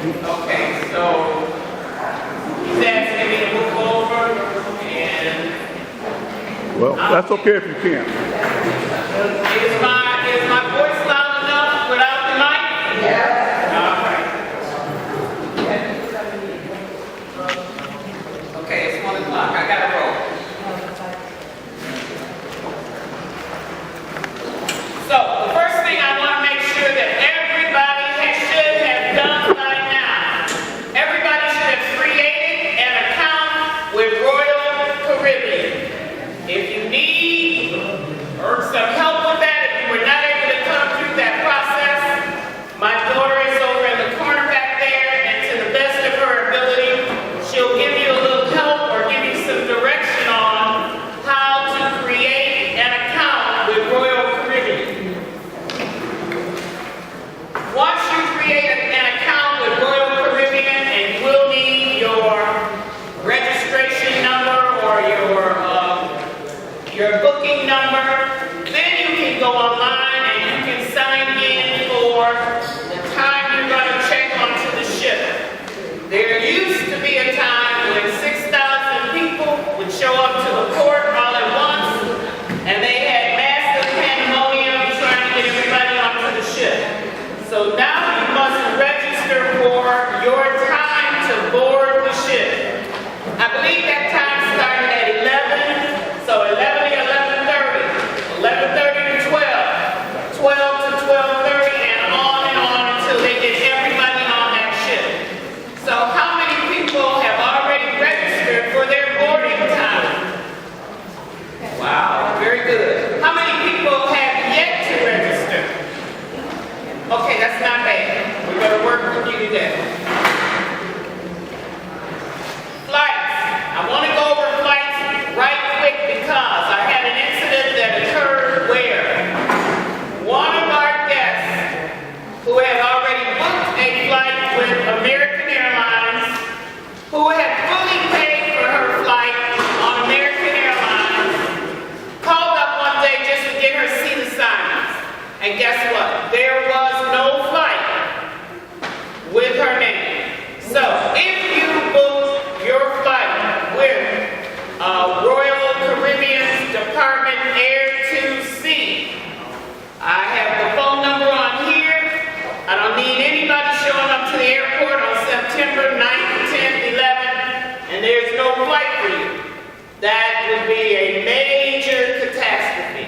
Okay, so he's asking me to move over and Well, that's okay if you can't. is my voice loud enough without the mic? Yeah. All right. Okay, it's 1 o'clock. I gotta roll. So the first thing I want to make sure that everybody should have done by now. Everybody should have created an account with Royal Caribbean. If you need some help with that, if you were not able to come through that process, my daughter is over in the corner back there, and to the best of her ability, she'll give you a little help or give you some direction on how to create an account with Royal Caribbean. Once you create an account with Royal Caribbean, and you will need your registration number or your booking number, then you can go online and you can sign in for the time you're going to check onto the ship. There used to be a time when 6,000 people would show up to the port all at once, and they had massive pandemonium trying to get everybody onto the ship. So now you must register for your time to board the ship. I believe that time started at 11, so 11 to 11:30, 11:30 to 12, 12 to 12:30, and on until they get everybody on that ship. So how many people have already registered for their boarding time? Wow, very good. How many people have yet to register? Okay, that's not bad. We're going to work with you today. Flights. I want to go over flights right quick because I had an incident that occurred where one of our guests who had already booked a flight with American Airlines, who had fully paid for her flight on American Airlines, called up one day just to get her seat assignments. And guess what? There was no flight with her name. So if you booked your flight with Royal Caribbean's Department Air to Sea, I have the phone number on here. I don't need anybody showing up to the airport on September 9th, 10th, 11th, and there's no flight for you. That would be a major catastrophe.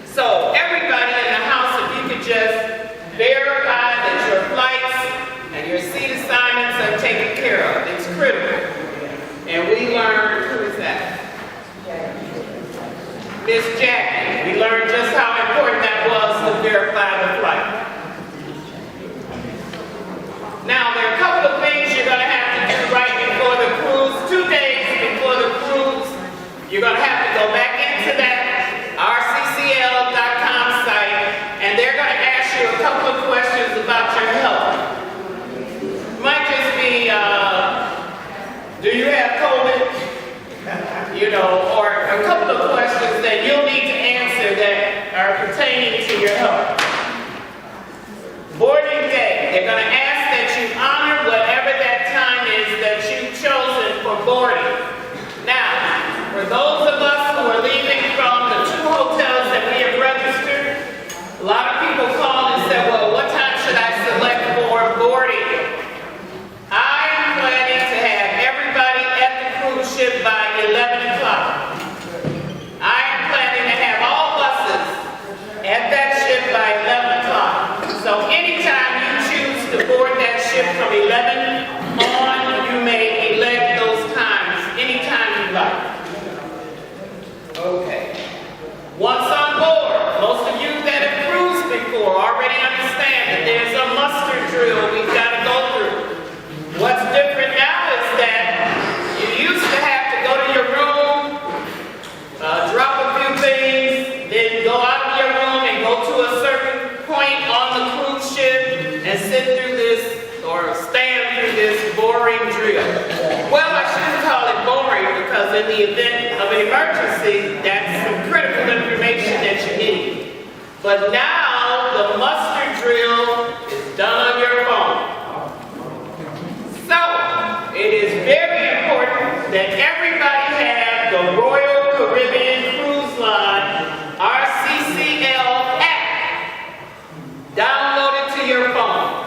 So everybody in the house, if you could just verify that your flights and your seat assignments are taken care of. It's critical. And we learned, who is that? Miss Jackie. We learned just how important that was to verify the flight. Now, there are a couple of things you're going to have to do right before the cruise. 2 days before the cruise, you're going to have to go back into that rccl.com site, and they're going to ask you a couple of questions about your health. It might just be, do you have COVID? Or a couple of questions that you'll need to answer that are pertaining to your health. Boarding day, they're going to ask that you honor whatever that time is that you've chosen for boarding. Now, for those of us who are leaving from the 2 hotels that we have registered, a lot of people called and said, well, what time should I select for boarding? I am planning to have everybody at the cruise ship by 11 o'clock. I am planning to have all buses at that ship by 11 o'clock. So anytime you choose to board that ship from 11 on, you may elect those times anytime you like. Okay. Once on board, most of you that have cruised before already understand that there's a muster drill we've got to go through. What's different now is that you used to have to go to your room, drop a few things, then go out of your room and go to a certain point on the cruise ship and sit through this or stand through this boring drill. Well, I shouldn't call it boring because in the event of an emergency, that's some critical information that you need. But now the muster drill is done on your phone. that everybody have the Royal Caribbean Cruise Line RCCL app downloaded to your phone,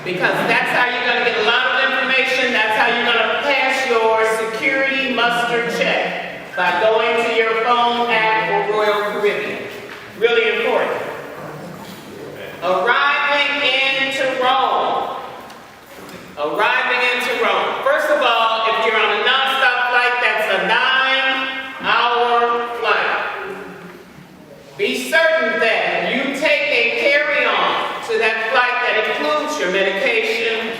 because that's how you're going to get a lot of information. That's how you're going to pass your security muster check, by going to your phone app or Royal Caribbean. Really important. Arriving into Rome. Arriving into Rome. First of all, if you're on a nonstop flight, that's a 9-hour flight. Be certain that you take a carry-on to that flight that includes your medication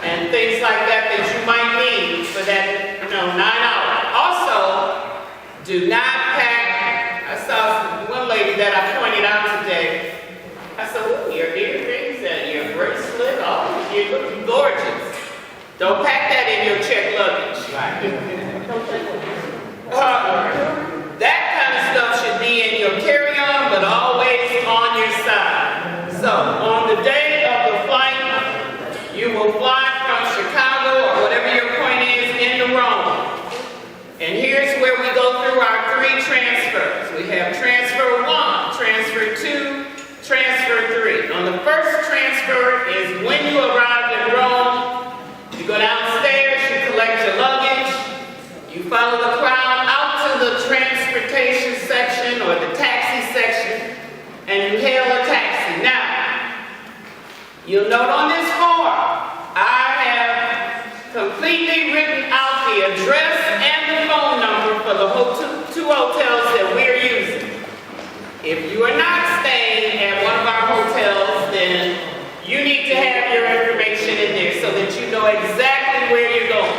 and things like that that you might need for that, 9 hours. Also, do not pack. I saw one lady that I pointed out today. I said, "Ooh, your earrings and your bracelet, oh, you're looking gorgeous." Don't pack that in your check luggage. That kind of stuff should be in your carry-on, but always on your side. So, on the day of the flight, you will fly from Chicago or whatever your point is into Rome. And here's where we go through our 3 transfers. We have transfer 1, transfer 2, transfer 3. On the first transfer is when you arrive in Rome. You go downstairs, you collect your luggage, you follow the crowd out to the transportation section or the taxi section, and you hail a taxi. Now, you'll note on this form, I have completely written out the address and the phone number for the 2 hotels that we're using. If you are not staying at one of our hotels, then you need to have your information in there so that you know exactly where you're going.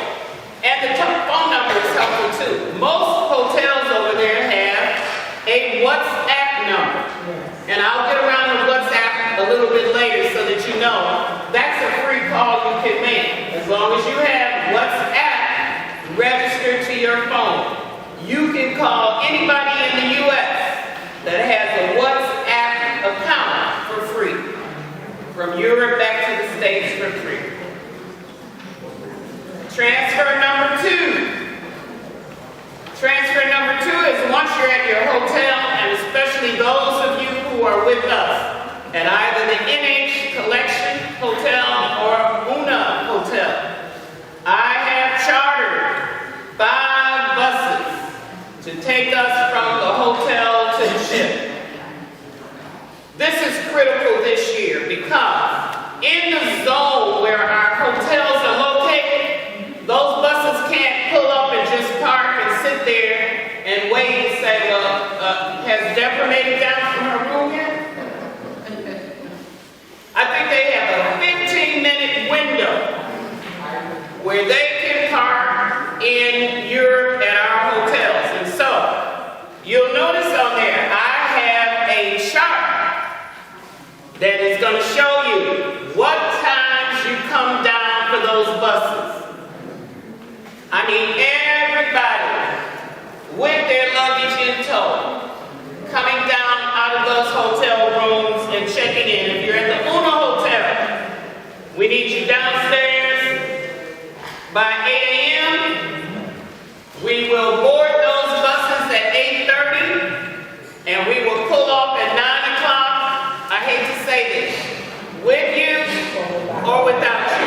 And the phone number is helpful too. Most hotels over there have a WhatsApp number. And I'll get around to WhatsApp a little bit later so that you know that's a free call you can make. As long as you have WhatsApp registered to your phone, you can call anybody in the U.S. that has a WhatsApp account for free. From Europe back to the States for free. Transfer number 2. Transfer number 2 is once you're at your hotel, and especially those of you who are with us at either the NH Collection Hotel or Una Hotel. I have chartered 5 buses to take us from the hotel to the ship. This is critical this year because in the zone where our hotels are located, those buses can't pull up and just park and sit there and wait and say, well, has Deborah made it down from her room yet? I think they have a 15-minute window where they can park in Europe at our hotels. And so, you'll notice on there, I have a chart that is going to show you what times you come down for those buses. I need everybody with their luggage in tow, coming down out of those hotel rooms and checking in. If you're at the Una Hotel, we need you downstairs by 8 a.m. We will board those buses at 8:30, and we will pull off at 9 o'clock. I hate to say this, with you or without you.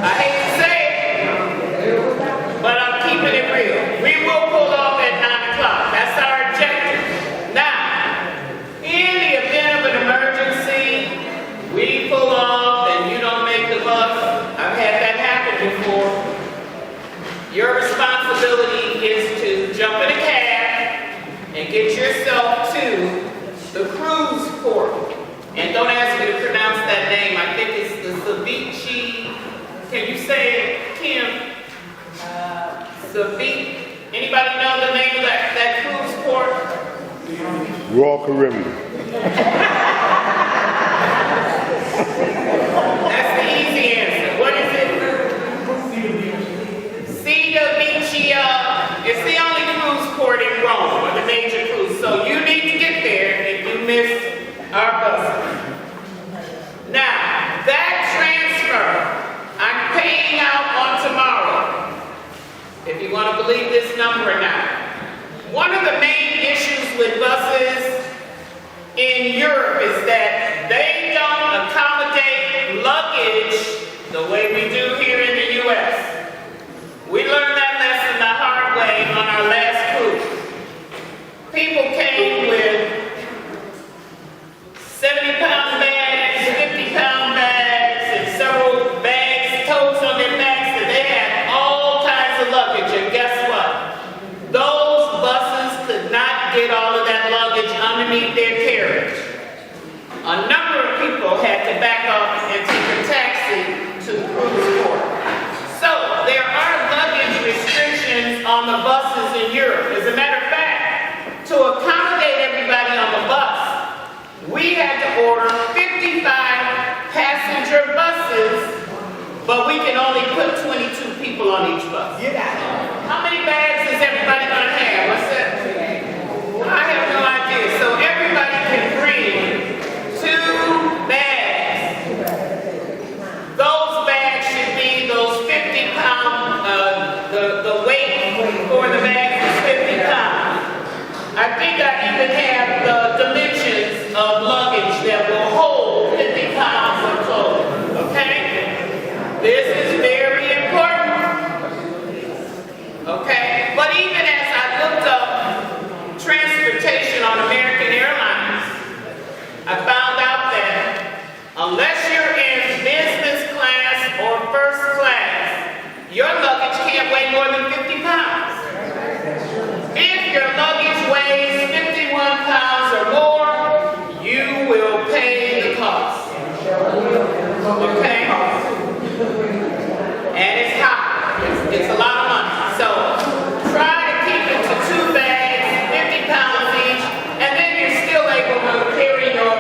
I hate to say it, but I'm keeping it real. We will pull off at 9 o'clock. That's our objective. Now, in the event of an emergency, we pull off and you don't make the bus. I've had that happen before. Your responsibility is to jump in a cab and get yourself to the cruise port. And don't ask me to pronounce that name. I think it's the Ceviche. Can you say it, Kim? Ceviche. Anybody know the name of that cruise port? Royal Caribbean. That's the easy answer. What is it? Ceviche. It's the only cruise port in Rome, or the major cruise. So you need to get there if you missed our buses. Now, that transfer, I'm paying out number or not. One of the main issues with buses in Europe is that they don't accommodate luggage the way we do here in the U.S. We learned that lesson the hard way on our last cruise. People came with 70-pound bags, 50-pound bags, and several bags, totes on their backs, and they had all kinds of luggage. And guess what? Those buses could not get all of that luggage underneath their carriage. A number of people had to back up and take a taxi to the cruise port. So there are luggage restrictions on the buses in Europe. As a matter of fact, to accommodate everybody on the bus, we had to order 55 passenger buses, but we can only put 22 people on each bus. How many bags is everybody going to have? What's that? I have no idea. So everybody can bring 2 bags. Those bags should be those 50-pound, the weight for the bags is 50 pounds. I think I even have the dimensions of luggage that will hold 50 pounds of clothing, okay? This is very important, okay? But even as I looked up transportation on American Airlines, I found out that unless you're in business class or first class, your luggage can't weigh more than 50 pounds. If your luggage weighs 51 pounds or more, you will pay the cost. Okay? And it's high. It's a lot of money. So try to keep it to 2 bags, 50 pounds each, and then you're still able to carry your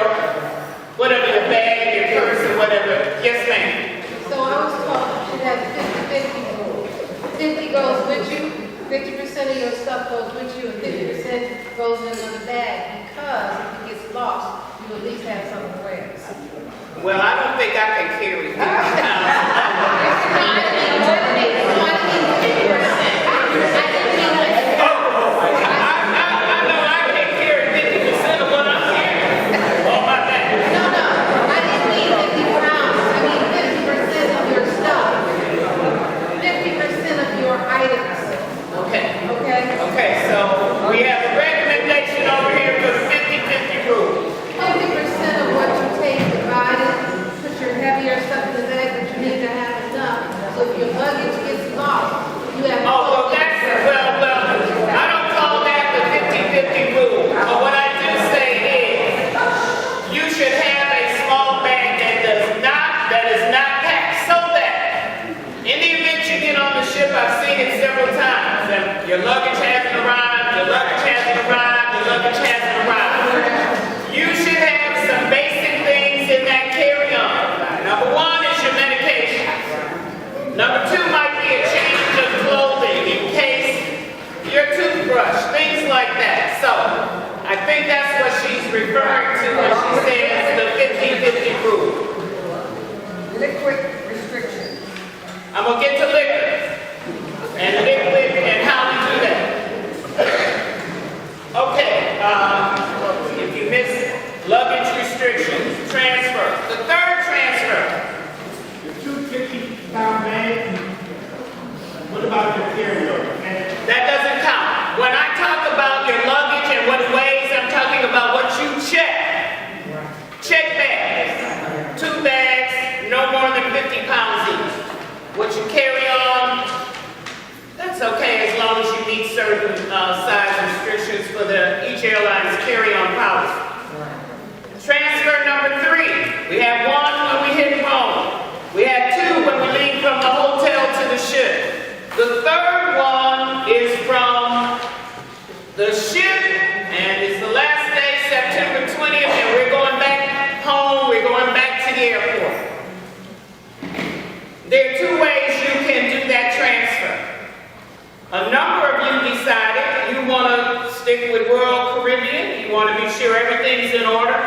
whatever, your bag, your purse, or whatever. Yes, ma'am. So I was told you should have 50-50 rule. 50 goes with you, 50% of your stuff goes with you, and 50% goes in another bag, because if it gets lost, you at least have something to wear. Well, I don't think I can carry 50 pounds. Okay, so we have a recommendation over here for the 50-50 rule. 50% of what you take, divide it, put your heavier stuff in the bag, but you need to have enough. So if your luggage gets lost, you have. Oh, well, I don't call that the 50-50 rule. But what I do say is, you should have a small bag that is not packed, so that in the event you get on the ship, I've seen it several times, and your luggage hasn't arrived, your luggage hasn't arrived, your luggage hasn't arrived. You should have some basic things in that carry-on. Number 1 is your medication. Number 2 might be a change of clothing in case your toothbrush, things like that. So I think that's what she's referring to when she says the 50-50 rule. Liquid restriction. I'm going to get to liquor and liquid and how we do that. Okay, if you miss luggage restrictions, transfer. The third transfer. Your 250-pound bag, what about your carry-on? That doesn't count. When I talk about your luggage and what it weighs, I'm talking about what you check. Check bags. 2 bags, no more than 50 pounds each. What you carry on, that's okay as long as you meet certain size restrictions for each airline's carry-on policy. Transfer number 3. We had 1 when we hit Rome. We had 2 when we leave from the hotel to the ship. The third one is from the ship, and it's the last day, September 20th, and we're going back home, we're going back to the airport. There are 2 ways you can do that transfer. A number of you decided you want to stick with Royal Caribbean, you want to be sure everything's in order,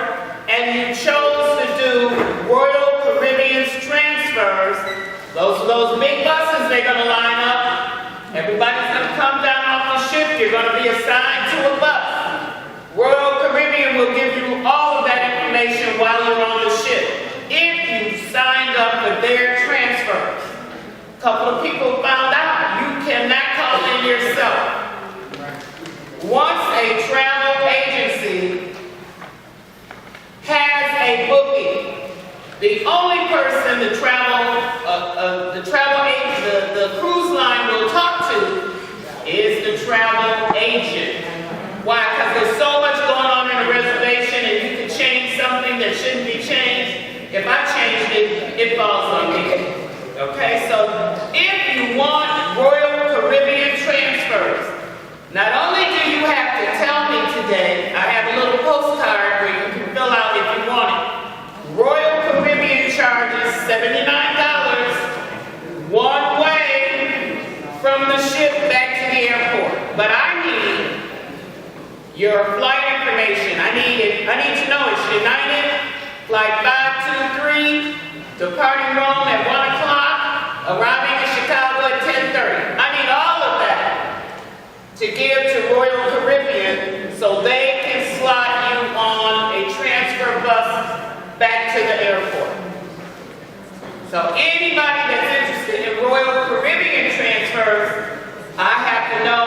and you chose to do Royal Caribbean's transfers. Those big buses, they're going to line up. Everybody's going to come down off ship, you're going to be assigned to a bus. Royal Caribbean will give you all of that information while you're on the ship, if you signed up for their transfers. A couple of people found out you cannot call in yourself. Once a travel agency has a booking, the only person the cruise line will talk to is the travel agent. Why? Because there's so much going on in a reservation and you can change something that shouldn't be changed. If I changed it, it falls on me. Okay, so if you want Royal Caribbean transfers, not only do you have to tell me today, I have a little postcard where you can fill out if you want it. Royal Caribbean charges $79 one way from the ship back to the airport. But I need your flight information. I need to know it's United, flight 523, departing Rome at 1 o'clock, arriving in Chicago at 10:30. I need all of that to give to Royal Caribbean so they can slot you on a transfer bus back to the airport. So anybody that's interested in Royal Caribbean transfers, I have to know,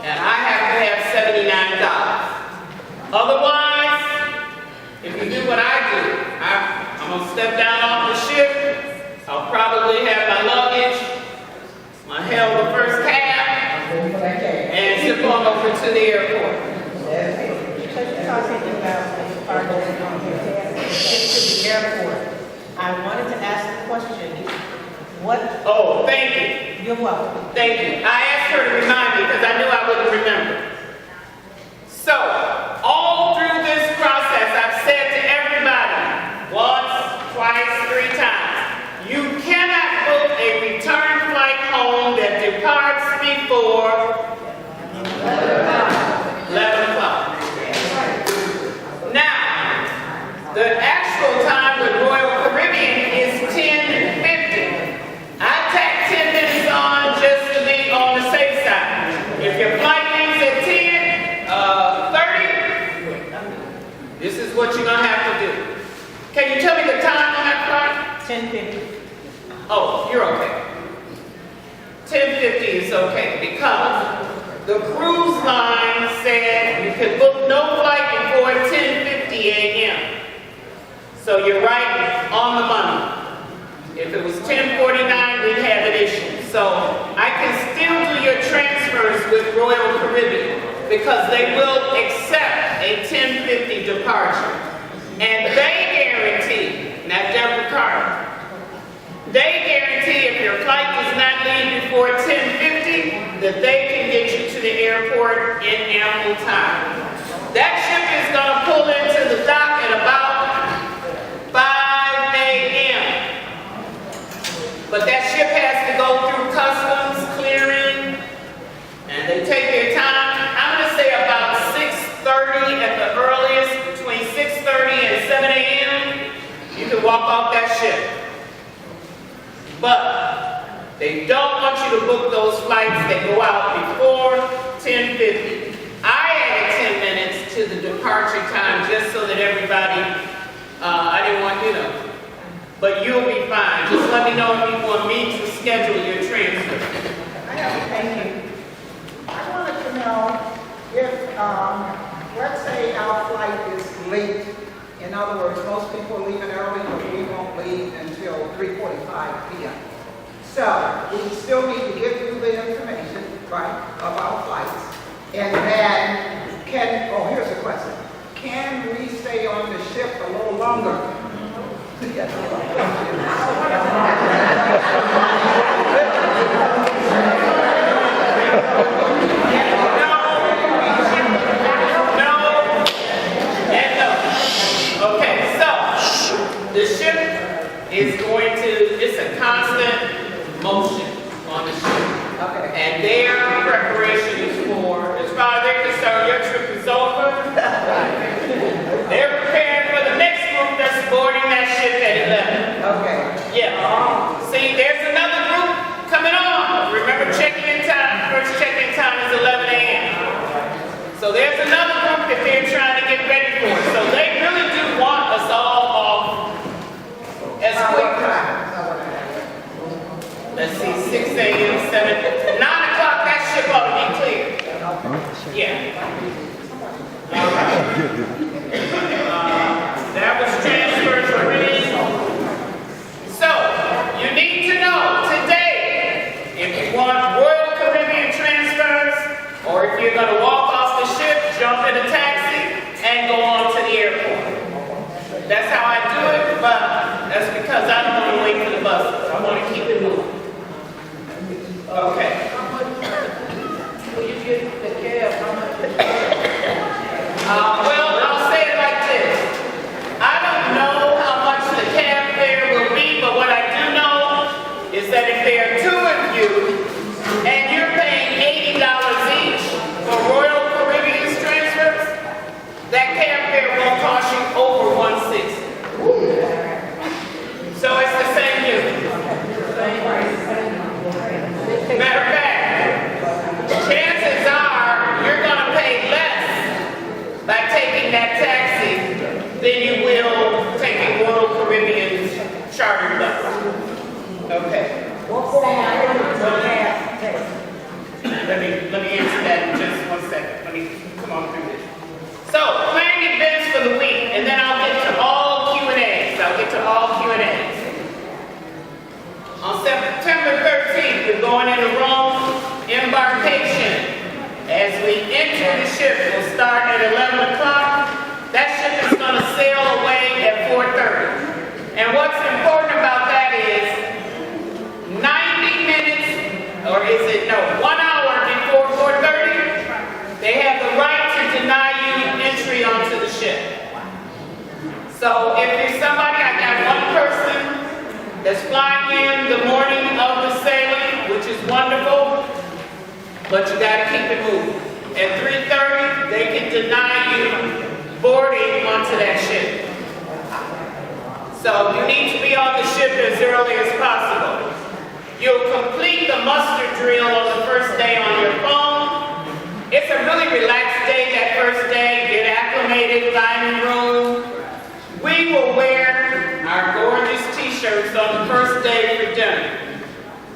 and I have to have $79. Otherwise, if you do what I do, I'm going to step down off the ship. I'll probably have my luggage, my hail the first cab, and zip on over to the airport. Talking about cargo to the airport, I wanted to ask a question. What? Oh, thank you. You're welcome. Thank you. I asked her to remind me because I knew I wouldn't remember. So, all through this process, I've said to everybody, once, twice, 3 times, you cannot book a return flight home that departs before 11 o'clock. Now, the actual time with Royal Caribbean is 10:50. I tack 10 minutes on just to be on the safe side. If your flight leaves at 10:30, this is what you're gonna have to do. Can you tell me the time on that flight? 10:50. Oh, you're okay. 10:50 is okay because the cruise line said you could book no flight before 10:50 a.m. So you're right on the money. If it was 10:49, we'd have an issue. So I can still do your transfers with Royal Caribbean because they will accept a 10:50 departure. And they guarantee, not Deborah Carter, they guarantee if your flight does not leave before 10:50, that they can get you to the airport in ample time. That ship is going to pull into the dock at about 5 a.m. But that ship has to go through customs, clearing, and they take their time. I'm going to say about 6:30 at the earliest, between 6:30 and 7 a.m., you can walk off that ship. But they don't want you to book those flights that go out before 10:50. I added 10 minutes to the departure time just so that everybody, I didn't want, but you'll be fine. Just let me know if you want me to schedule your transfer. Thank you. I wanted to know if, let's say our flight is late. In other words, most people are leaving early, but we won't leave until 3:45 p.m. So we still need to give you the information, right, of our flights. And then here's the question. Can we stay on the ship a little longer? Okay, so the ship is going to, it's a constant motion on the ship. Okay. And their preparation is for, as far as they're concerned, your trip is over. They're preparing for the next group that's boarding that ship at 11. Okay. Yeah. See, there's another group coming on. Remember, check-in time, first check-in time is 11 a.m. see, 6 a.m., 7, 9 o'clock, that ship ought to be clear. Yeah. All right. That was transfers already. So, you need to know today, if you want Royal Caribbean transfers, or if you're going to walk off the ship, jump in a taxi, and go on to the airport. That's how I do it, but that's because I don't want to wait for the buses. I want to keep it moving. Okay. Will you get the cab, how much? Well, I'll say it like this. I don't know how much the cab fare will be, but what I do know is that if there are 2 of you and you're paying $80 each for Royal Caribbean transfers, that cab fare won't cost you over $160. So it's the same unit. Matter of fact, chances are you're going to pay less by taking that taxi than you will taking Royal Caribbean's charter bus. Okay. Let me answer that in just 1 second. Let me come on through this. So, planning events for the week, and then I'll get to all Q&As. On September 13th, we're going into Rome, embarkation. As we enter the ship, we'll start at 11 o'clock. That ship is going to sail away at 4:30. And what's important about that is 90 minutes, or is it, no, 1 hour before 4:30, they have the right to deny you entry onto the ship. So if you're somebody, I got one person that's flying in the morning of the sailing, which is wonderful, but you got to keep it moving. At 3:30, they can deny you boarding onto that ship. So you need to be on the ship as early as possible. You'll complete the muster drill on the first day on your phone. It's a really relaxed day that first day. Get acclimated, dining room. We will wear our gorgeous t-shirts on the first day for dinner.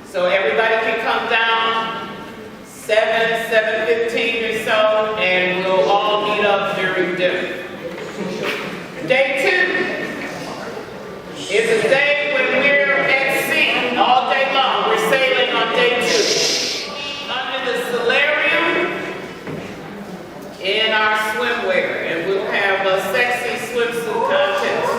So everybody can come down 7:15 or so, and we'll all meet up during dinner. Day 2 is a day when we're at sea all day long. We're sailing on day 2. Under the solarium in our swimwear, and we'll have a sexy swimsuit contest.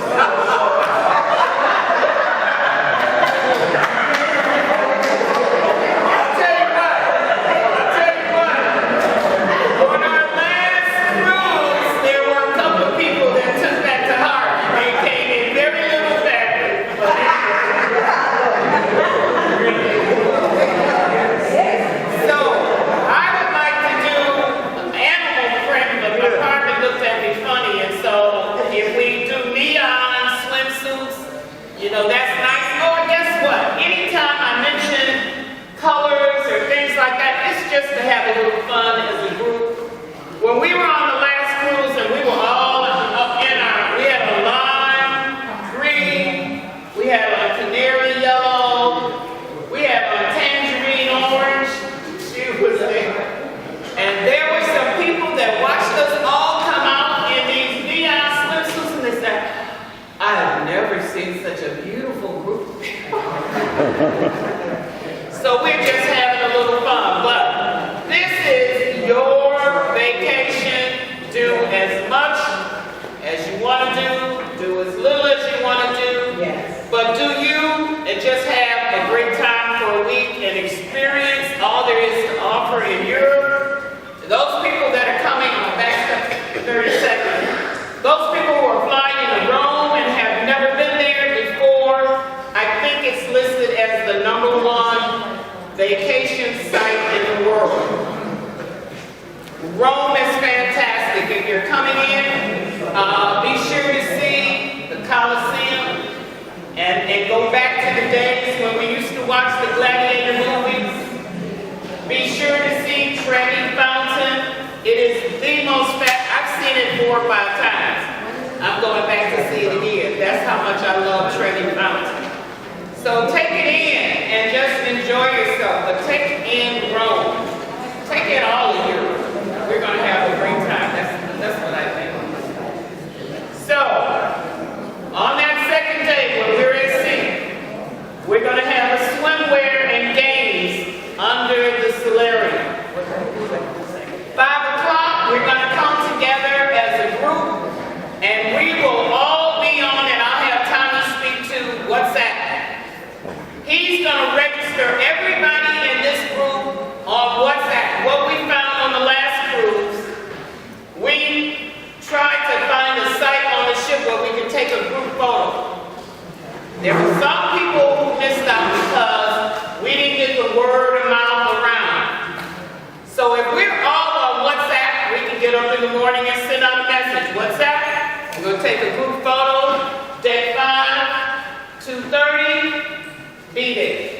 On our last cruise, there were a couple of people that took that to heart. They came in very little fabric. So, I would like to do animal print, but my partner looked at me funny, and so if we do neon swimsuits, you know, that's nice. Oh, and guess what? Anytime I mention colors or things like that, it's just to have a little fun as a group. When we were on the last cruise and we were all up in we had a lime green, we had a canary yellow, we had a tangerine orange. She was there. And there were some people that watched us all come out in these neon swimsuits, and they said, I have never seen such a beautiful group of people. So we're just having a little fun, but this is your vacation. Do as much as you want to do as little as you want to do, Yes. but do you, and just have a great time for a week and experience all there is to offer in Europe. Those people that are coming, back up 30 seconds, those people who are flying into Rome and have never been there before, I think it's listed as the #1 vacation site in the world. Rome is fantastic. If you're coming in, be sure to see the Colosseum and go back to the days when we used to watch the gladiator movies. Be sure to see Trevi Fountain. It is the most I've seen it 4 or 5 times. I'm going back to see it again. That's how much I love Trevi Fountain. So take it in and just enjoy yourself, but take in Rome. Take in all of Europe. We're going to have a great time. That's what I think. So, on that second day when we're at sea, we're going to have a swimwear and games under the solarium. 5 o'clock, we're going to come together as a group, and we will all be on, and I'll have time to speak to WhatsApp. He's going to register everybody in this group on WhatsApp. What we found on the last cruise, we tried to find a site on the ship where we could take a group photo. There were some people who missed out because we didn't get the word of mouth around. So if we're all on WhatsApp, we can get up in the morning and send out a message. WhatsApp, we're going to take a group photo, deck 5, 2:30, be there.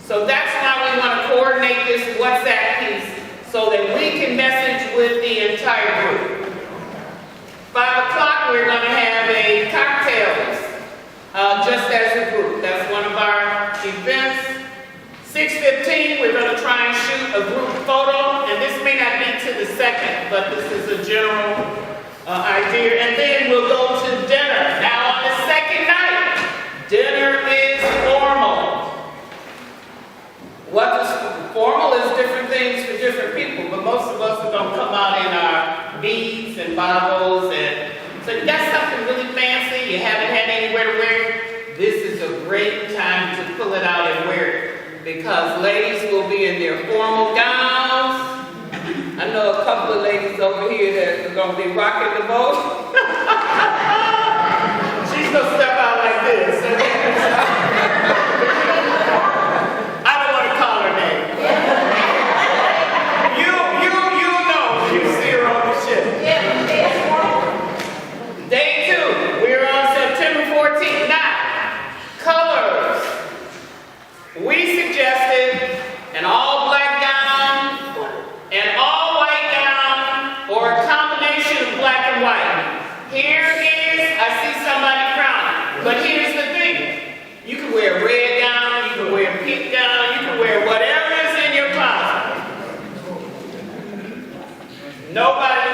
So that's why we want to coordinate this WhatsApp piece so that we can message with the entire group. 5 o'clock, we're going to have a cocktails, just as a group. That's one of our events. 6:15, we're going to try and shoot a group photo, and this may not be to the second, but this is a general idea. And then we'll go to dinner. Now, on the second night, dinner is formal. Formal is different things for different people, but most of us are going to come out in our beads and bottles, and so you got something really fancy, you haven't had anywhere to wear it, this is a great time to pull it out and wear it. Because ladies will be in their formal gowns. I know a couple of ladies over here that are going to be rocking the boat. She's going to step out like this. I don't want to call her name. You know you see her on the ship. Day 2, we're on September 14th. Now, colors. We suggested an all-black gown, an all-white gown, or a combination of black and white. Here is, I see somebody frowning, but here's the thing. You can wear a red gown, you can wear a pink gown, you can wear whatever is in your closet. Nobody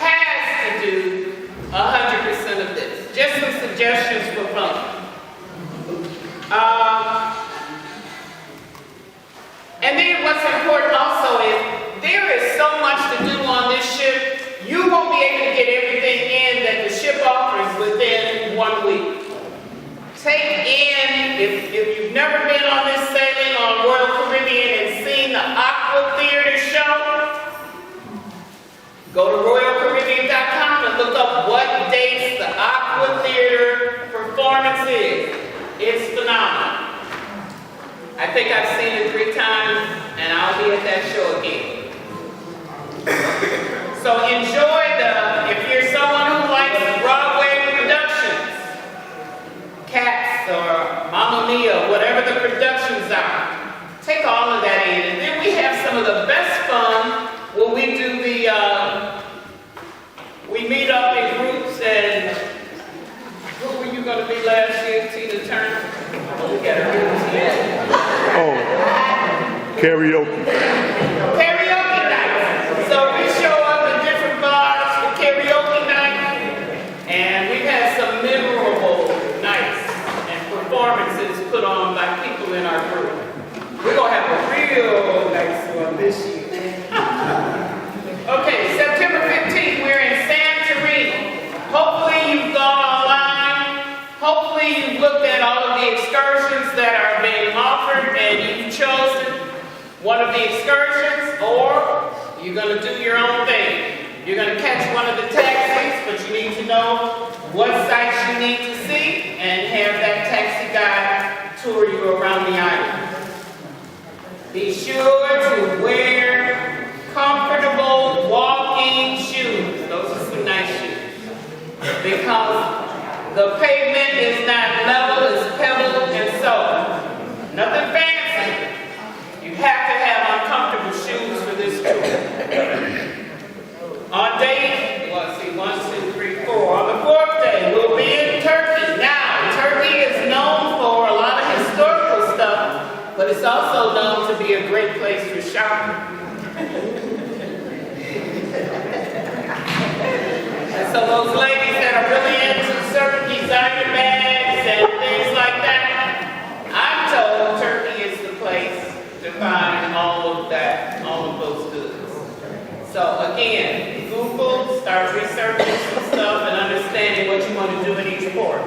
has to do 100% of this. Just some suggestions for fun. And then what's important also is there is so much to do on this ship. You won't be able to get everything in that the ship offers within 1 week. Take in, if you've never been on this sailing on Royal Caribbean and seen the Aqua Theater show, go to RoyalCaribbean.com and look up what dates the Aqua Theater performance is. It's phenomenal. I think I've seen it 3 times, and I'll be at that show again. So enjoy if you're someone who likes Broadway productions, Cats or Mamma Mia, whatever the productions are, take all of that in. And then we have some of the best fun when we do we meet up in groups, and who were you going to be last year, Tina Turner? We got a routine. Oh, karaoke. Karaoke night. So we show up in different bars for karaoke night, and we've had some memorable nights and performances put on by people in our group. We're going to have a real nice one this year. Okay, September 15th, we're in Santorini. Hopefully you've gone online. Hopefully you've looked at all of the excursions that are being offered and you've chosen one of the excursions, or you're going to do your own thing. You're going to catch one of the taxis, but you need to know what sites you need to see and have that taxi guide tour you around the island. Be sure to wear comfortable walking shoes. Those are some nice shoes. Because the pavement is not level, it's pebbled and so. Nothing fancy. You have to have uncomfortable shoes for this tour. On day, let's see, 1, 2, 3, 4. On the 4th day, we'll be in Turkey. Now, Turkey is known for a lot of historical stuff, but it's also be a great place for shopping. And so those ladies that are really into certain designer bags and things like that, I'm told Turkey is the place to find all of that, all of those goods. So again, Google, start researching some stuff and understanding what you want to do in each port.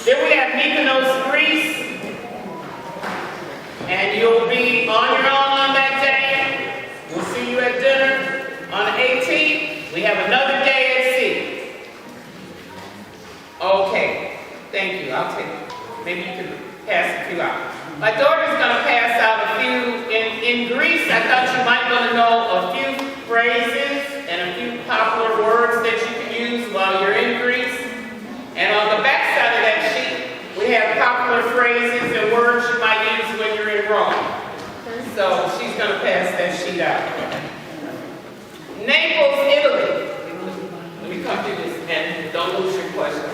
Then we have Mykonos, Greece, and you'll be on your own on that day. We'll see you at dinner on the 18th. We have another day at sea. Okay, thank you. I'll take it. Maybe you can pass a few out. My daughter's going to pass out a few. In Greece, I thought you might want to know a few phrases and a few popular words that you can use while you're in Greece. And on the back side of that sheet, we have popular phrases and words you might use when you're in Rome. So she's going to pass that sheet out. Naples, Italy. Let me come through this and don't lose your question.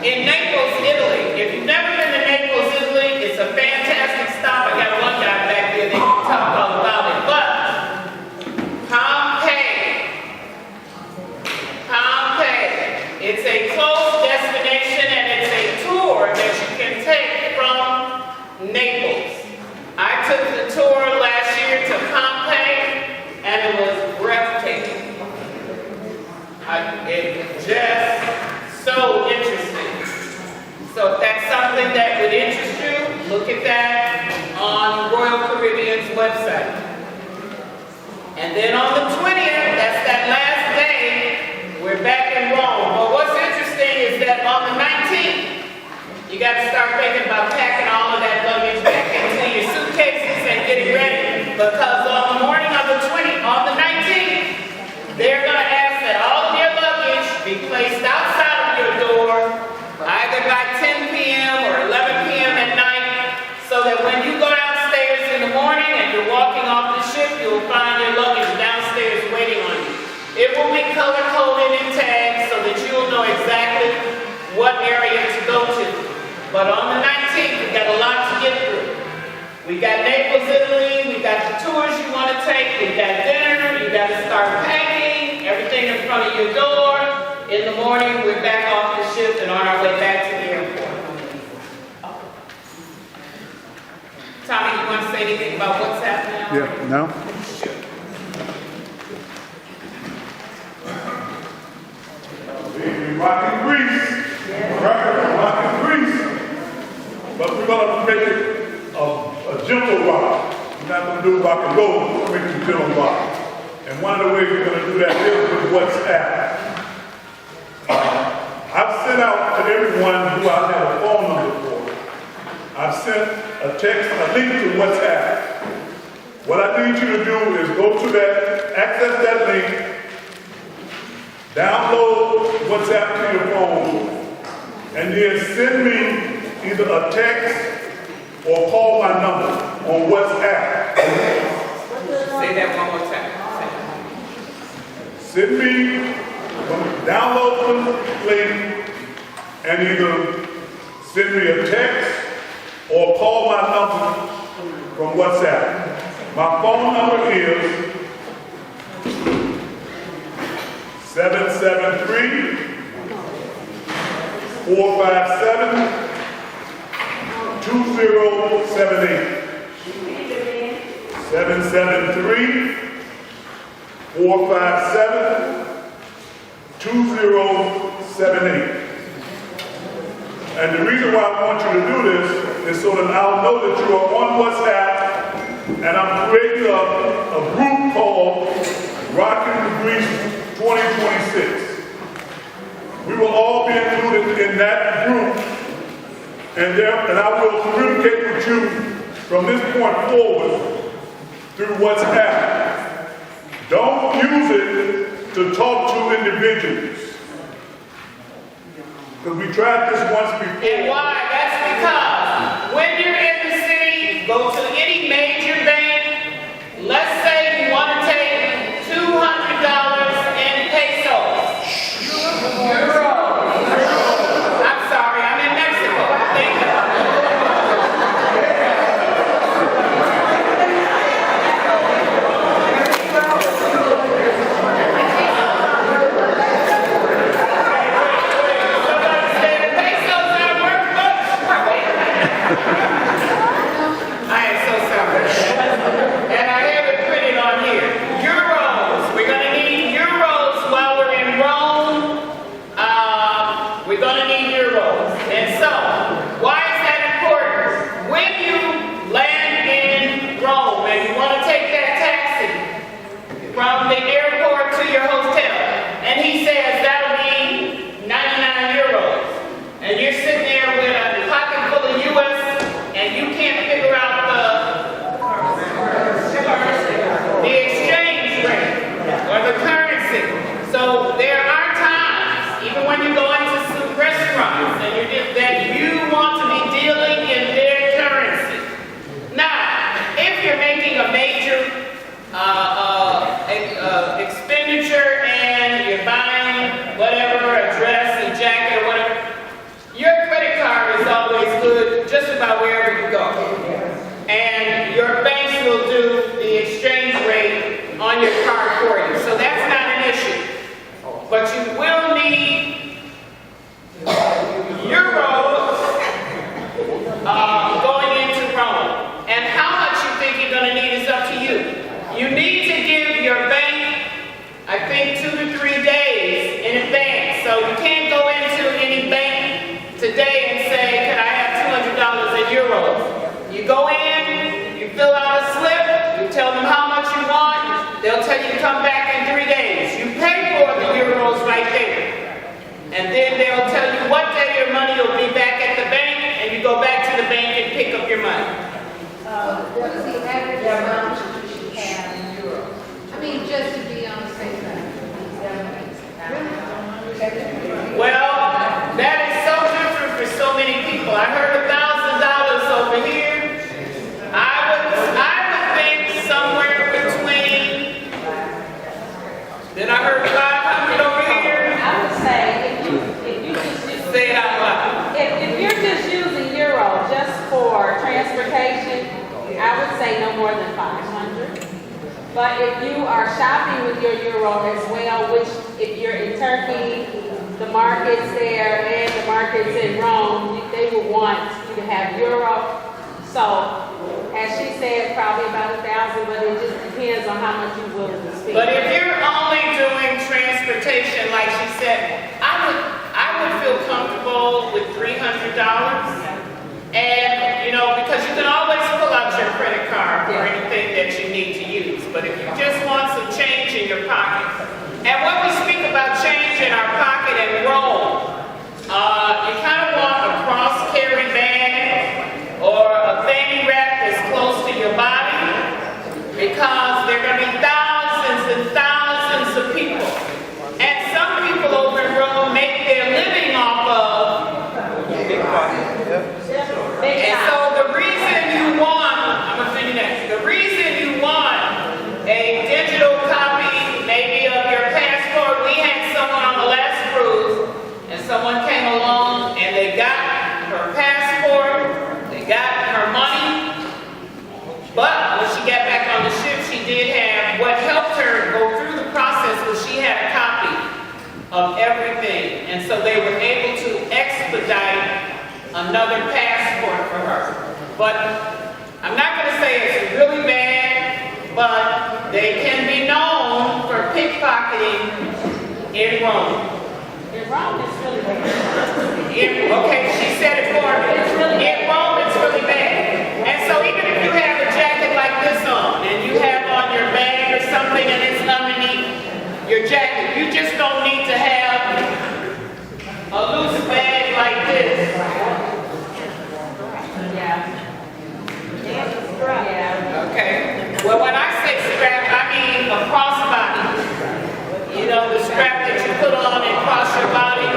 In Naples, Italy. If you've never been to Naples, Italy, it's a fantastic stop. I got one guy back there that can talk all about it. But Pompeii. It's a close destination and it's a tour that you can take from Naples. I took the tour last year to Pompeii and it was breathtaking. It was just so interesting. So if that's something that would interest you, look at that on Royal Caribbean's website. And then on the 20th, that's that last day, we're back in Rome. But what's interesting is that on the 19th, you got to start thinking about packing all of that luggage back into your suitcases and getting ready. Because on the morning of the 19th, they're going to ask that all of your luggage be placed outside of your door, either by 10 p.m. or 11 p.m. at night, so that when you go downstairs in the morning and you're walking off the ship, you'll find your luggage downstairs waiting on you. It will be color-coded and tagged so that you'll know exactly what area to go to. But on the 19th, we've got a lot to get through. We got Naples, Italy, we got the tours you want to take, we got dinner, you got to start packing, everything in front of your door. In the morning, we're back off the ship and on our way back to the airport. Tommy, you want to say anything about what's happening? Yeah, no? Sure. We rocking Greece. Right, we're rocking Greece. But we're going to make it a gentle rock. We're not going to do rock and roll, we're going to make it a gentle rock. And one of the ways we're going to do that is with WhatsApp. I've sent out to everyone who I have a phone number for. I've sent a text, a link to WhatsApp. What I need you to do is go to that, access that link, download WhatsApp to your phone, and then send me either a text or call my number on WhatsApp. Say that one more time. Send me, download the link, and either send me a text or call my number from WhatsApp. My phone number is 773-457-2078. 773-457-2078. And the reason why I want you to do this is so that I'll know that you are on WhatsApp, and I'm creating a group called Rocking the Greece 2026. We will all be included in that group, and I will communicate with you from this point forward through WhatsApp. Don't use it to talk to individuals. Because we tried this once before. And why? That's because when you're in the city, go to any major bank. Let's say you want to take $200 in pesos. Euros. I'm sorry, I'm in Mexico. Thank you. making a major expenditure and you're buying whatever, a dress, a jacket, or whatever, your credit card is always good just about wherever you go. And your banks will do the exchange rate on your card for you. So that's not an issue. But you will need euros going into Rome. And how much you think you're going to need is up to you. You need to give your bank, I think, 2 to 3 days in advance. So you can't go into any bank today and say, can I have $200 in euros? You go in, you fill out a slip, you tell them how much you want, they'll tell you to come back in 3 days. You pay for the euros right there. And then they'll tell you what day your money will be back at the bank, and you go back to the bank and pick up your money. What is the average amount you should have in euros? I mean, just to be on the safe side. Well, that is so different for so many people. I heard $1,000 over here. I would think somewhere between, then I heard 500 over here. I would say if you just use, Say it out loud. if you're just using euro just for transportation, I would say no more than 500. But if you are shopping with your euro as well, which if you're in Turkey, the markets there and the markets in Rome, they would want you to have euro. So, as she said, probably about 1,000, but it just depends on how much you're willing to spend. But if you're only doing transportation, like she said, I would feel comfortable with $300. And, because you can always pull out your credit card for anything that you need to use. But if you just want some change in your pocket, and when we speak about change in our pocket in Rome, you kind of want a cross-carry bag or a fanny wrap that's close to your body, because there are going to be thousands and thousands of people. And some people over in Rome make their living off of. And so the reason you want, I'm going to finish next, the reason you want a digital copy maybe of your passport, we had someone on the last cruise, and someone came along and they got her passport, they got her money, but when she got back on the ship, she did have, what helped her go through the process was she had a copy of everything, and so they were able to expedite another passport for her. But I'm not going to say it's really bad, but they can be known for pickpocketing in Rome. In Rome, it's really bad. Okay, she said it for me. In Rome, it's really bad. And so even if you have a jacket like this on, and you have on your bag or something, and it's underneath your jacket, you just don't need to have a loose bag like this. Yeah. Okay. Well, when I say strap, I mean a crossbody. The strap that you put on and cross your body.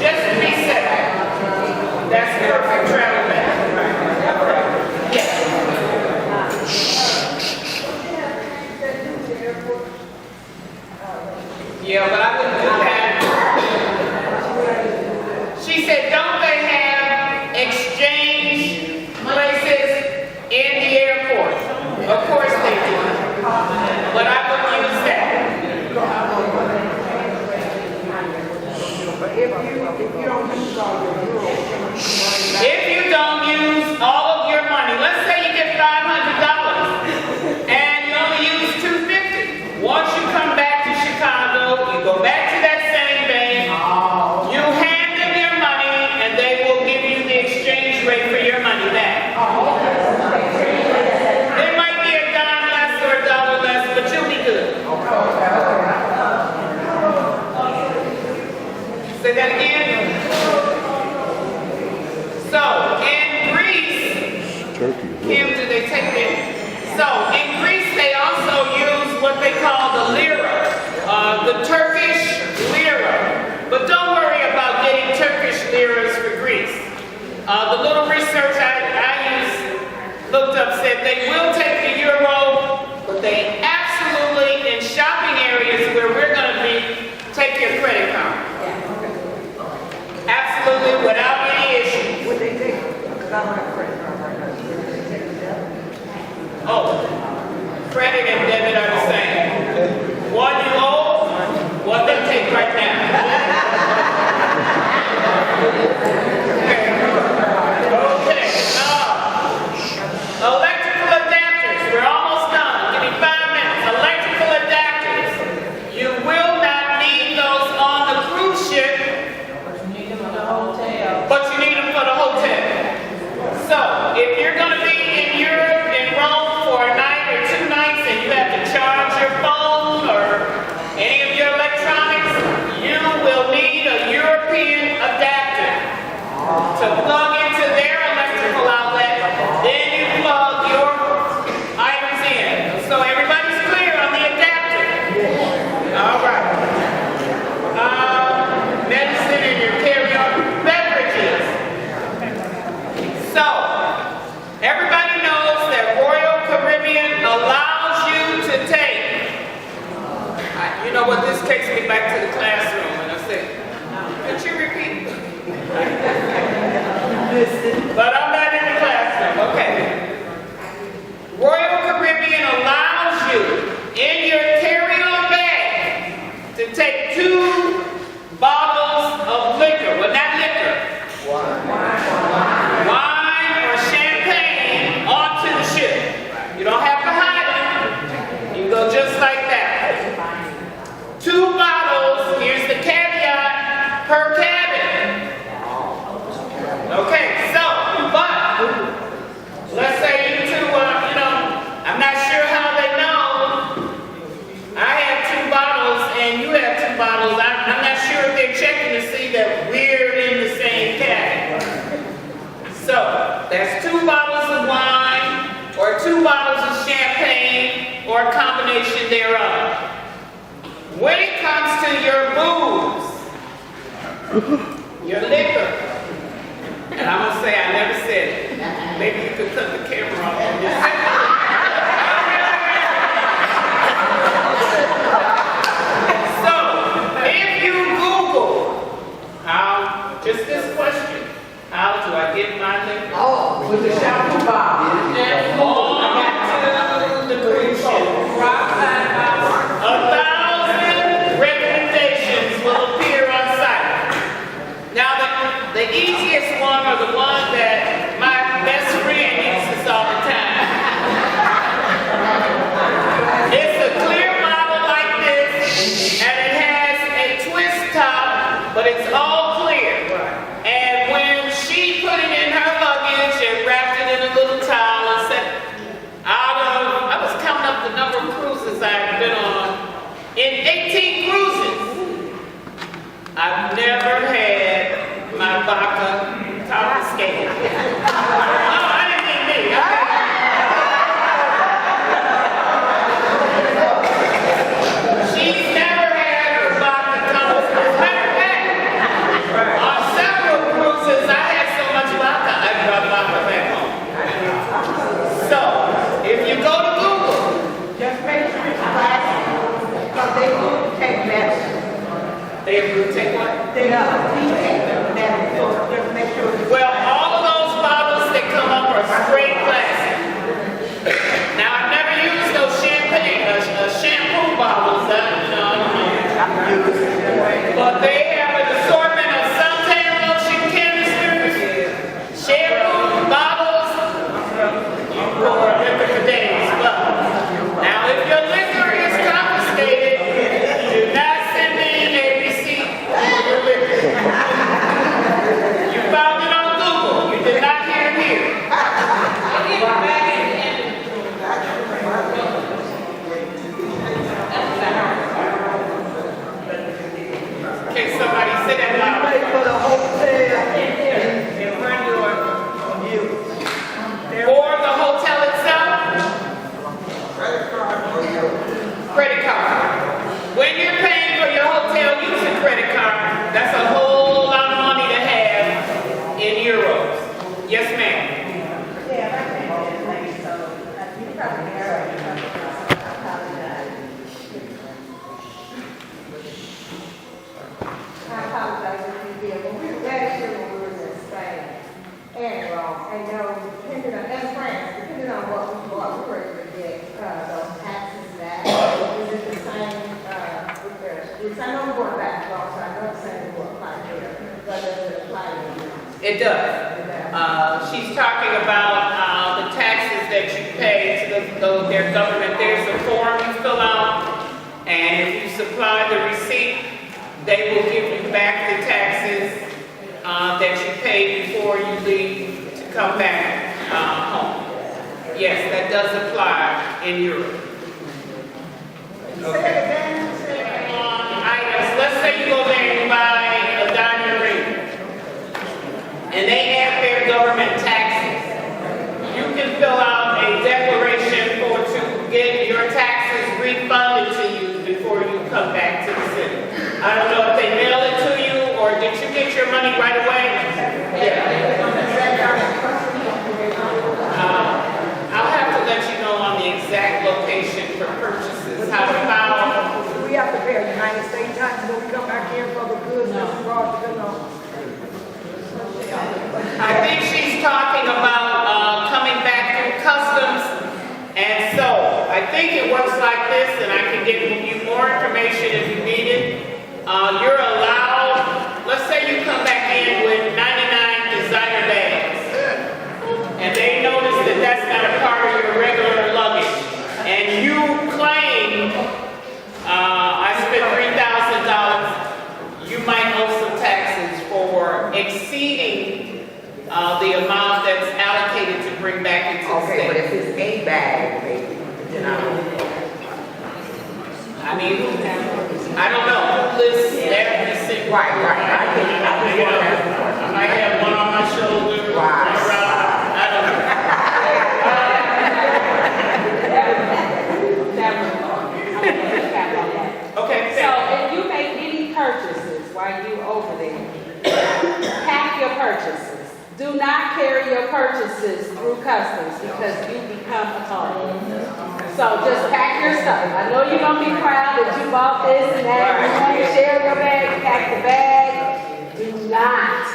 Just to be safe. That's perfect travel bag. Yeah, but I wouldn't do that. She said, don't they have exchange places in the airport? Of course they do. But I wouldn't use that. If you don't use all of your money, let's say you get $500 and you only use $250. Once you come back to Chicago, you go back to that same bank, you hand them your money, and they will give you the exchange rate for your money back. There might be $1 that they will take the euro, but they absolutely, in shopping areas where we're going to be, take your credit card. Absolutely, without any issue. Would they take, because I don't have credit card right now. Would they take the debit? Oh, credit and debit are the same. One you owe, one they take right now. Okay, electrical adapters, we're almost done. Give me 5 minutes. Electrical adapters, you will not need those on the cruise ship, But you need them in the hotel. but you need them for the hotel. So, if you're going to be in Europe, in Rome for a night or 2 nights, and you have to charge your phone or any of your electronics, you will need a European adapter to plug into their electrical outlet. Then you plug your items in. So everybody's clear on the adapter. All right. Medicine and your carry-on beverages. So, everybody knows that Royal Caribbean allows you to take. You know what, this takes me back to the classroom, and I say, could you repeat? But I'm not in the classroom, okay. Royal Caribbean allows you, in your carry-on bag, to take 2 bottles of liquor. Well, not liquor. Wine or champagne onto the ship. You don't have to hide it. You go just like that. 2 bottles, here's the caveat, per cabin. Okay, so, but, let's say you two, I'm not sure how they know. I have 2 bottles and you have 2 bottles. I'm not sure if they're checking to see that we're in the same cabin. So, that's 2 bottles of wine, or 2 bottles of champagne, or a combination thereof. When it comes to your booze, your liquor, and I'm going to say I never said it. Maybe you could cut the camera off on this. So, if you Google, just this question, how do I get my liquor? Oh, with the shampoo bottle. On to the cruise ship. 1,000 recommendations will appear on site. Now, the easiest one, or the one that my best friend uses all the time. It's a clear bottle like this, and it has a twist top, but it's all clear. And when she put it in her luggage and wrapped it in a little towel and said, I was counting up the number of cruises I've been on. In 18 cruises, I've never had my vodka confiscated. No, I didn't mean me. She's never had her vodka confiscated. Matter of fact, on several cruises, I had so much vodka, I brought vodka back home. So, if you go to Google, Just make sure it's plastic, because they will take medicine. they will take what? They will take them, so just make sure it's. Well, all of those bottles that come up are straight plastic. Now, I've never used those champagne, shampoo bottles, but they have an assortment of suntan lotion canisters, shampoo bottles. You pour liquor for days. But now, if your liquor is confiscated, do not send me a receipt for your liquor. I apologize if you did, but last year when we were in Spain, and depending on, and France, depending on what we bought, we were able to get, those taxes back. Is it the same, I know we're going back to law, so I know the same will apply here, but does it apply here? It does. She's talking about the taxes that you pay to their government. There's a form you fill out, and if you supply the receipt, they will give you back the taxes that you paid before you leave to come back home. Yes, that does apply in Europe. Items, let's say you go there and you buy a diamond ring, and they add their government taxes. You can fill out a declaration to get your taxes refunded to you before you come back to the city. I don't know if they mail it to you, or did you get your money right away? Yeah. I'll have to let you know on the exact location for purchases, how to file. We have to pay a United States tax when we come back here for the goods that's brought to I think she's talking about coming back through customs, and so I think it works like this, and I can give you more information if you need it. You're allowed, let's say you come back in with 99 designer bags, and they notice that that's not a part of your regular luggage, and you claim, I spent $3,000, you might owe some taxes for exceeding the amount that's allocated to bring back into the state. But if it's a bag, maybe, I mean, I don't know, who lists every single. Right. I might have one on my shoulder, one around, I don't know. Okay, So if you make any purchases while you over there, pack your purchases. Do not carry your purchases through customs because you become a target. So just pack your stuff. I know you're gonna be proud that you bought this and that. You want to share your bag, pack the bag. Do not.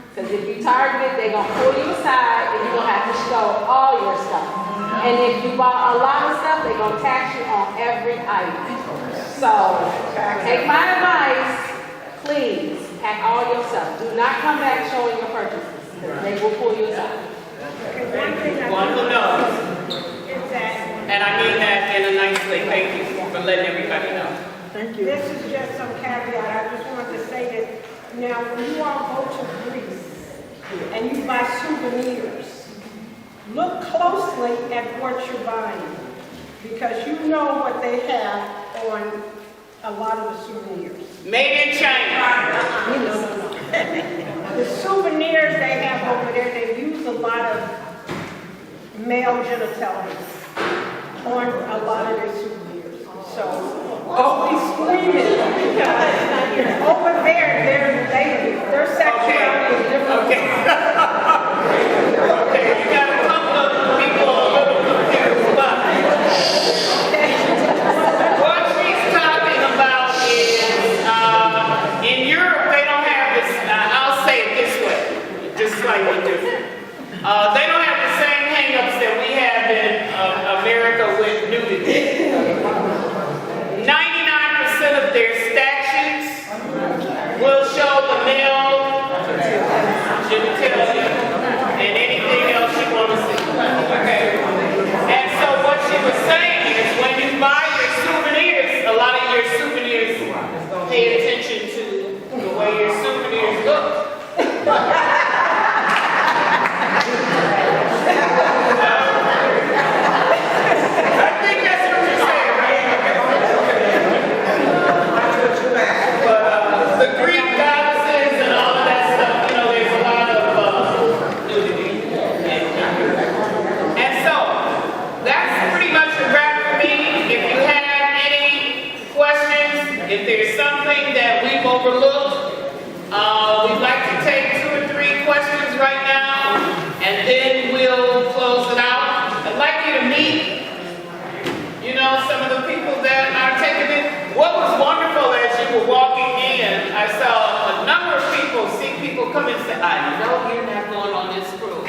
Because if you target it, they're gonna pull you aside and you're gonna have to show all your stuff. And if you bought a lot of stuff, they're gonna tax you on every item. So take my advice, please pack all your stuff. Do not come back showing your purchases. They will pull you aside. one who knows. And I mean that in a nice way. Thank you for letting everybody know. This is just some caveat. I just wanted to say that now when you all go to Greece and you buy souvenirs, look closely at what you're buying because you know what they have on a lot of the souvenirs. Made in China. No. The souvenirs they have over there, they use a lot of male genitalia on a lot of their souvenirs. So, don't be screaming because over there, their sexuality is different. Okay, you got a couple of people a little confused, but what she's talking about is, in Europe, they don't have this, I'll say it this way, just slightly different. They don't have the same hang-ups that we have in America with nudity. 99% of their statutes will show the male genitalia and anything else you want to see. Okay? And so what she was saying is when you buy your souvenirs, a lot of your souvenirs pay attention to the way your souvenirs look. I think that's what you're saying, people come and say, I know you're not going on this cruise.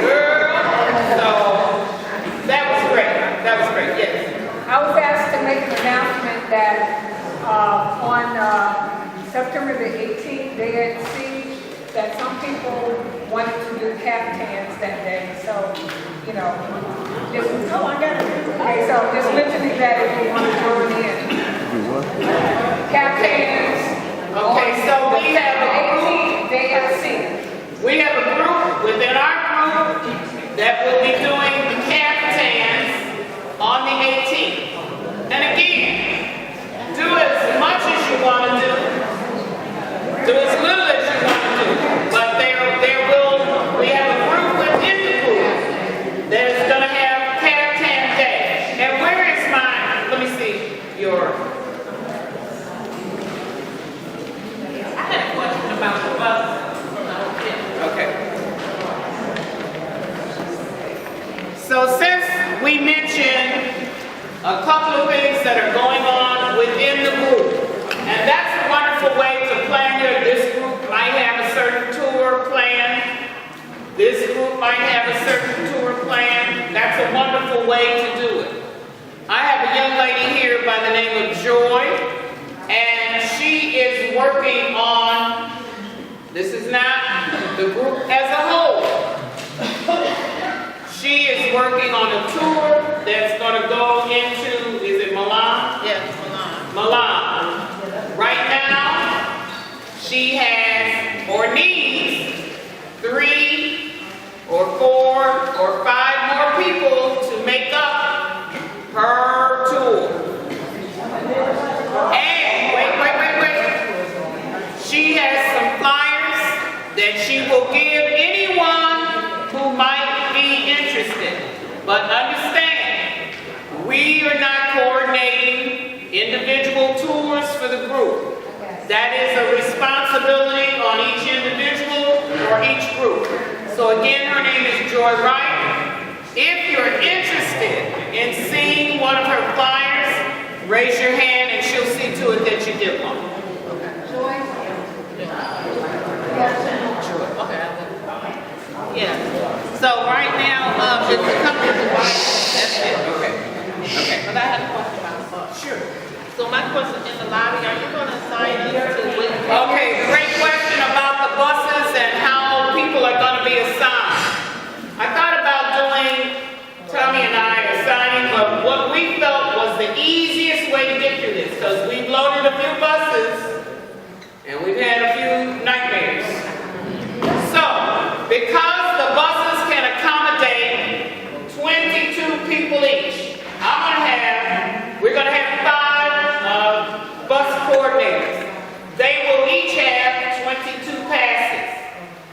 Girl, so that was great. That was great, yes. I was asked to make an announcement that on September the 18th, day at sea, that some people wanted to do caftans that day. So, you know, just, oh, I got it. Okay, so just mentioning that if you want to join in. Caftans. Okay, so we have a group. 18th, day at sea. We have a group within our group that will be doing the caftans on the 18th. And again, do as much as you want to do. Do as little as you want to do. But we have a group within the group that is going to have caftan day. And where is let me see, I had a question about the bus. Okay. So since we mentioned a couple of things that are going on within the group, and that's a wonderful way to plan this group might have a certain tour plan. This group might have a certain tour plan. That's a wonderful way to do it. I have a young lady here by the name of Joy, and she is working on, this is not the group as a whole. She is working on a tour that's going to go into, is it Milan? Yes, Milan. Milan. Right now, she has or needs 3 or 4 or 5 more people to make up her tour. And wait. She has some flyers that she will give anyone who might be interested. But understand, we are not coordinating individual tours for the group. That is a responsibility on each individual or each group. So again, her name is Joy Wright. If you're interested in seeing one of her flyers, raise your hand and she'll see to it that you get one. Joy? Yeah. So right now, it's a couple of that's it. Okay. But I had a question about the bus. Sure. So my question in the lobby, are you going to assign us to with? Okay, great question about the buses and how people are going to be assigned. I thought about doing, Tommy and I assigning, but what we felt was the easiest way to get through this, because we've loaded a few buses and we've had a few nightmares. So, because the buses can accommodate 22 people each, we're going to have 5 bus coordinators. They will each have 22 passes.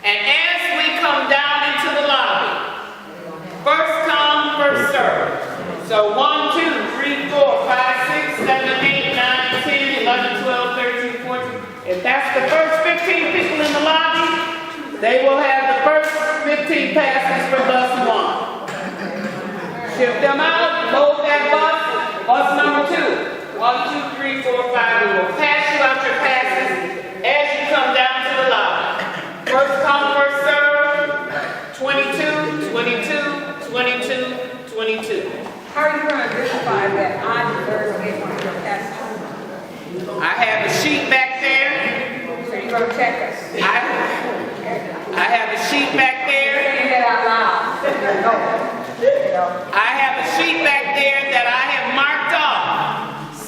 And as we come down into the lobby, first come, first serve. So 1, 2, 3, 4, 5, 6, 7, 8, 9, 10, 11, 12, 13, 14. If that's the first 15 people in the lobby, they will have the first 15 passes for bus 1. Shift them out, load that bus number 2. 1, 2, 3, 4, 5. We will pass you out your passes as you come down to the lobby. First come, first serve. 22, 22, 22, 22. How are you going to identify that I deserve to get one of your passes? I have a sheet back there. So you're going to check us? I have a sheet back there. Say that out loud. I have a sheet back there that I have marked off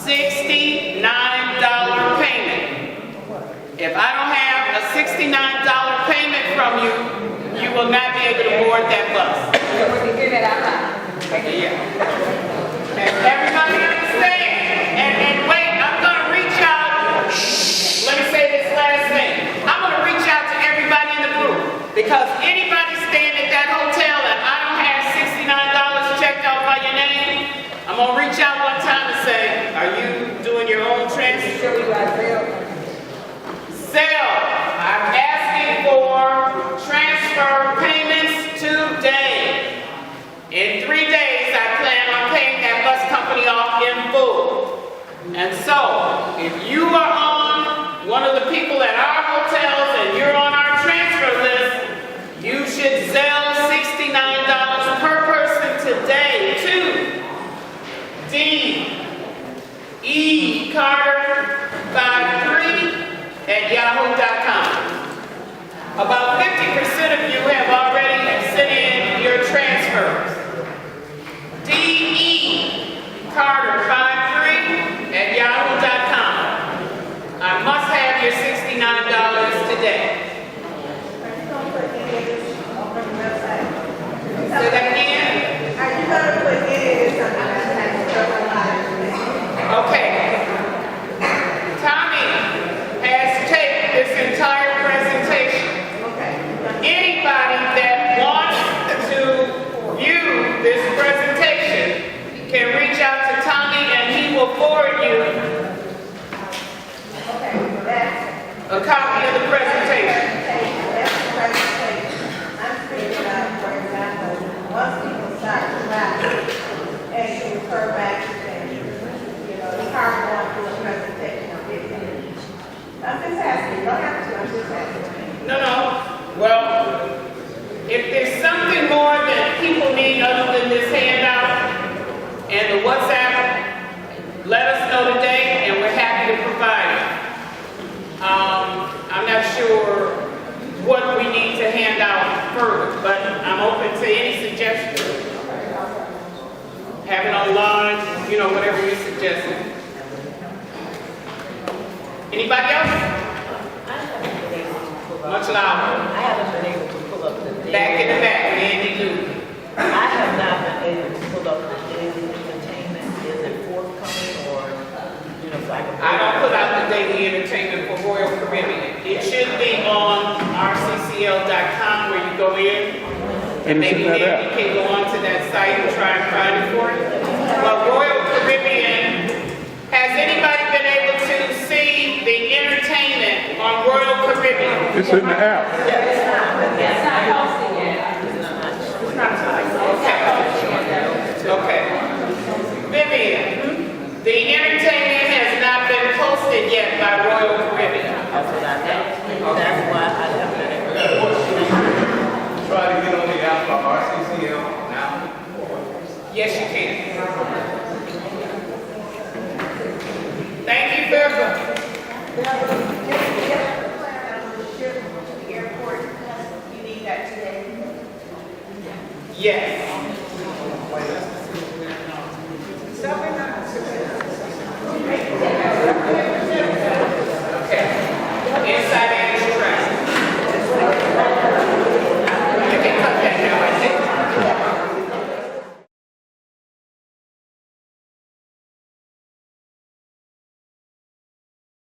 $69 payment. If I don't have a $69 payment from you, you will not be able to board that bus. So when you hear that out loud. Yeah. Everybody understand? And wait, I'm going to reach out. Let me say this last thing. I'm going to reach out to everybody in the group, because anybody staying at that hotel and I don't have $69 checked out by your name, I'm going to reach out one time and say, are you doing your own transfer? Sale. I'm asking for transfer payments today. In 3 days, I plan on paying that bus company off in full. And so, if you are on one of the people at our hotels and you're on our transfer list, you should sell $69 per person today to D.E. Carter 53@yahoo.com. About 50% of you have already sent in your transfers. D.E. Carter 53@yahoo.com. I must have your $69 today. Say that again? Are you gonna put in something Okay. Tommy has taped this entire presentation. Anybody that wants to view this presentation can reach out to Tommy and he will forward you a copy of the presentation. I'm thinking about, for example, once people start to rap and to refer back to them, you know, it's hard going through a presentation of 15 minutes. I'm just asking, you don't have to, I'm just asking. No. Well, if there's something more that people need other than this handout and the WhatsApp, let us know today and we're happy to provide it. I'm not sure what we need to hand out further, but I'm open to any suggestions. Have it online, you know, whatever you're suggesting. Anybody else? Much louder. I haven't been able to pull up the Back in the daily. back, Andy Lou. I have not been able to pull up the daily entertainment. Is it forthcoming or, you know, so I can? I don't put out the daily entertainment for Royal Caribbean. It should be on rccl.com where you go in. And maybe Andy can go onto that site and try and find it for you. But Royal Caribbean, has anybody been able to see the entertainment on Royal Caribbean? It's in the app. It's not posted yet. Okay. Vivian, the entertainment has not been posted yet by Royal Caribbean. That's what I know. That's why I haven't been able to. Try to get on the app for RCCL now. Yes, you can. Thank you, Bertha. The airport, you need that today. Yes.